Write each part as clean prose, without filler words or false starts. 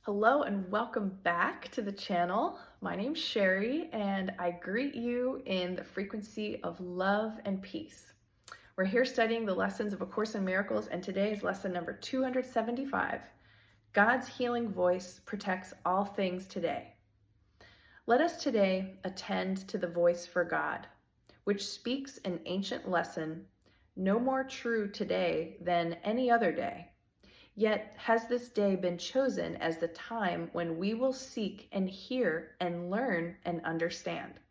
Hello and welcome back to the channel. My name's Sherry and I greet you in the frequency of love and peace. We're here studying the lessons of A Course in Miracles, and today is lesson number 275. God's healing voice protects all things today. Let us today attend to the voice for God, which speaks an ancient lesson, no more true today than any other day. Yet has this day been chosen as the time when we will seek and hear and learn and understand.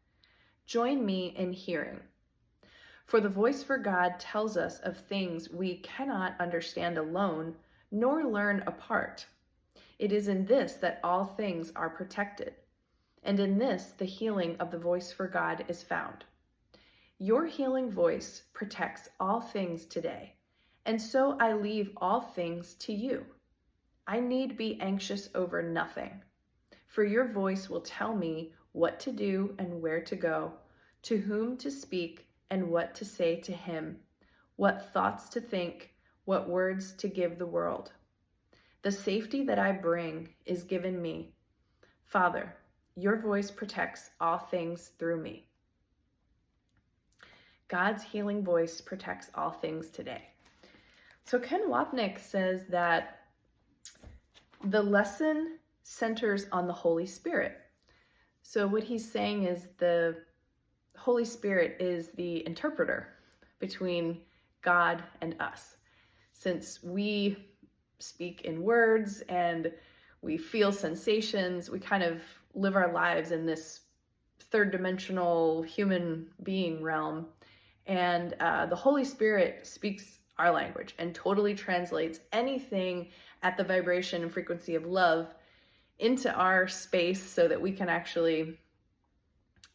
Join me in hearing. For the voice for God tells us of things we cannot understand alone, nor learn apart. It is in this that all things are protected, and in this the healing of the voice for God is found. Your healing voice protects all things today. And so I leave all things to you. I need be anxious over nothing, for your voice will tell me what to do and where to go, to whom to speak and what to say to him, what thoughts to think, what words to give the world. The safety that I bring is given me. Father, your voice protects all things through me. God's healing voice protects all things today. So Ken Wapnick says that the lesson centers on the Holy Spirit. So what he's saying is the Holy Spirit is the interpreter between God and us. Since we speak in words and we feel sensations, we kind of live our lives in this third dimensional human being realm. And the Holy Spirit speaks our language and totally translates anything at the vibration and frequency of love into our space so that we can actually,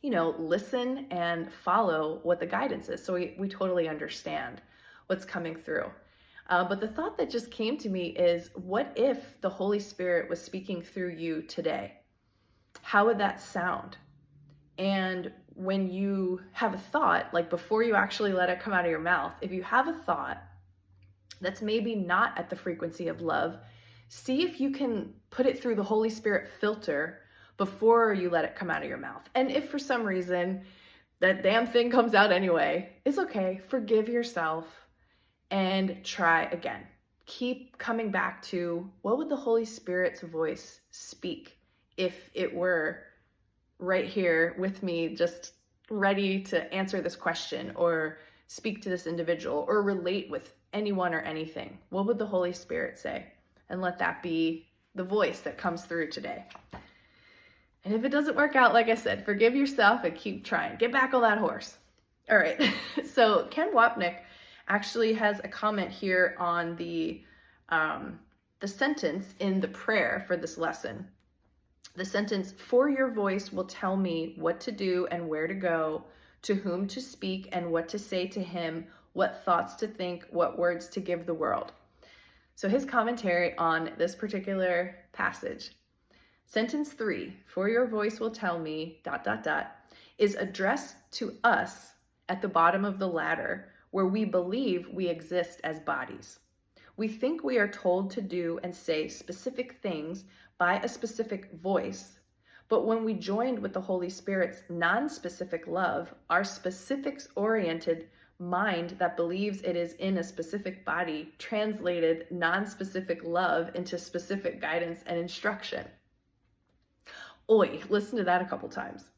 listen and follow what the guidance is. So we totally understand what's coming through. But the thought that just came to me is, what if the Holy Spirit was speaking through you today? How would that sound? And when you have a thought, like before you actually let it come out of your mouth, if you have a thought that's maybe not at the frequency of love, see if you can put it through the Holy Spirit filter before you let it come out of your mouth. And if for some reason that damn thing comes out anyway, it's okay. Forgive yourself and try again. Keep coming back to, what would the Holy Spirit's voice speak if it were right here with me, just ready to answer this question or speak to this individual or relate with anyone or anything? What would the Holy Spirit say? And let that be the voice that comes through today. And if it doesn't work out, like I said, forgive yourself and keep trying. Get back on that horse. All right. So Ken Wapnick actually has a comment here on the sentence in the prayer for this lesson. The sentence, "For your voice will tell me what to do and where to go, to whom to speak and what to say to him, what thoughts to think, what words to give the world." So his commentary on this particular passage. Sentence 3, "For your voice will tell me, ... is addressed to us at the bottom of the ladder, where we believe we exist as bodies. We think we are told to do and say specific things by a specific voice, but when we joined with the Holy Spirit's non-specific love, our specifics-oriented mind that believes it is in a specific body translated non-specific love into specific guidance and instruction." Oi, listen to that a couple times.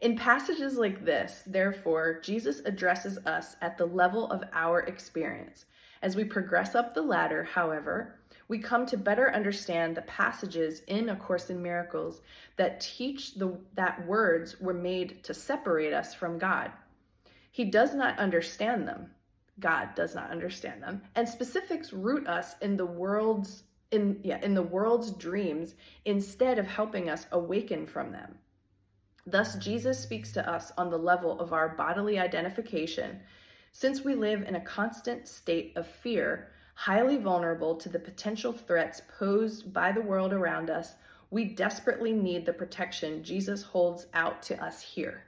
In passages like this, therefore, Jesus addresses us at the level of our experience. As we progress up the ladder, however, we come to better understand the passages in A Course in Miracles that teach that words were made to separate us from God. He does not understand them. God does not understand them. And specifics root us in the world's dreams instead of helping us awaken from them. Thus, Jesus speaks to us on the level of our bodily identification. Since we live in a constant state of fear, highly vulnerable to the potential threats posed by the world around us, we desperately need the protection Jesus holds out to us here.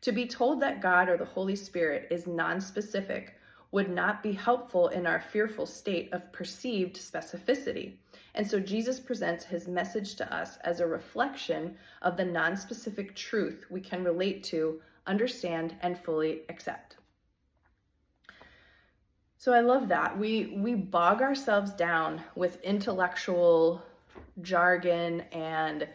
To be told that God or the Holy Spirit is non-specific would not be helpful in our fearful state of perceived specificity, And so Jesus presents his message to us as a reflection of the non-specific truth we can relate to, understand, and fully accept. So I love that. We bog ourselves down with intellectual jargon and,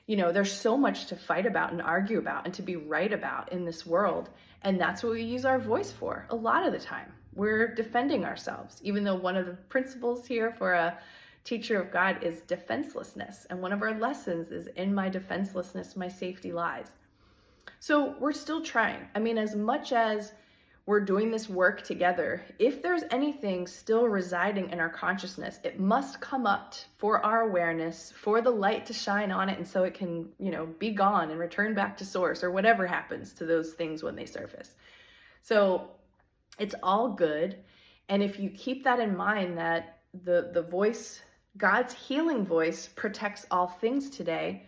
there's so much to fight about and argue about and to be right about in this world. And that's what we use our voice for a lot of the time. We're defending ourselves, even though one of the principles here for a teacher of God is defenselessness. And one of our lessons is, in my defenselessness, my safety lies. So we're still trying. I mean, as much as we're doing this work together, if there's anything still residing in our consciousness, it must come up for our awareness, for the light to shine on it, and so it can, be gone and return back to source, or whatever happens to those things when they surface. So it's all good. And if you keep that in mind, that the voice, God's healing voice, protects all things today,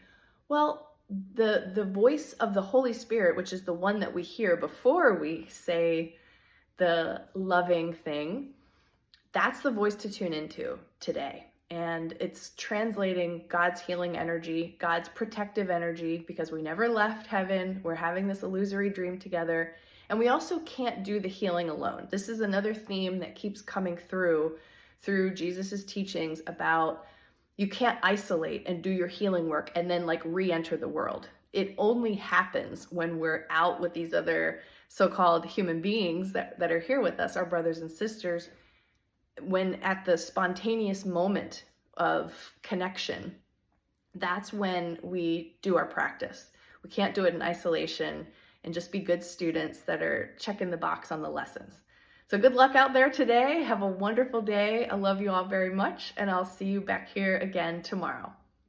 well, the voice of the Holy Spirit, which is the one that we hear before we say the loving thing, that's the voice to tune into today. And it's translating God's healing energy, God's protective energy, because we never left heaven. We're having this illusory dream together. And we also can't do the healing alone. This is another theme that keeps coming through Jesus's teachings about you can't isolate and do your healing work and then re-enter the world. It only happens when we're out with these other so-called human beings that are here with us, our brothers and sisters, when at the spontaneous moment of connection, that's when we do our practice. We can't do it in isolation and just be good students that are checking the box on the lessons. So good luck out there today. Have a wonderful day. I love you all very much, and I'll see you back here again tomorrow.